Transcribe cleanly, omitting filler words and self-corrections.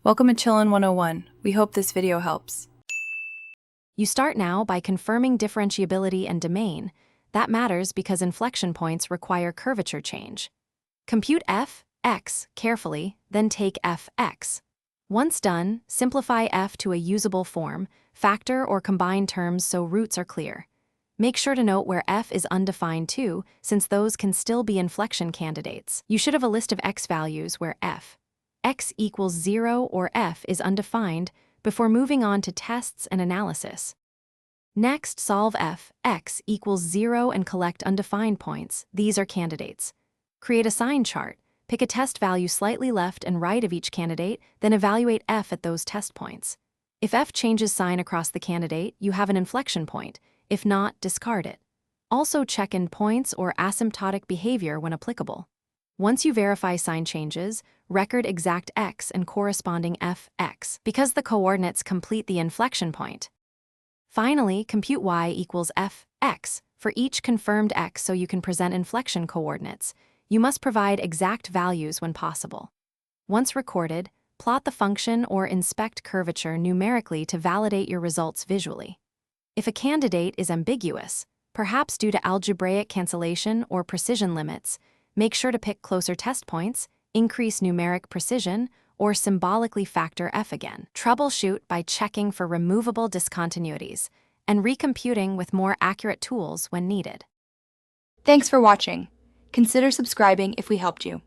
Welcome to Chillin' 101. We hope this video helps. You start now by confirming differentiability and domain. That matters because inflection points require curvature change. Compute f, x carefully, then take f(x). Once done, simplify f to a usable form, factor or combine terms so roots are clear. Make sure to note where f is undefined too, since those can still be inflection candidates. You should have a list of x values where x equals 0 or f is undefined before moving on to tests and analysis. Next, solve x equals 0 and collect undefined points. These are candidates. Create a sign chart. Pick a test value slightly left and right of each candidate, then evaluate f at those test points. If f changes sign across the candidate, you have an inflection point. If not, discard it. Also check in points or asymptotic behavior when applicable. Once you verify sign changes, record exact x and corresponding f(x) because the coordinates complete the inflection point. Finally, compute y equals f(x) for each confirmed x so you can present inflection coordinates. You must provide exact values when possible. Once recorded, plot the function or inspect curvature numerically to validate your results visually. If a candidate is ambiguous, perhaps due to algebraic cancellation or precision limits, make sure to pick closer test points, increase numeric precision, or symbolically factor f again. Troubleshoot by checking for removable discontinuities and recomputing with more accurate tools when needed. Thanks for watching. Consider subscribing if we helped you.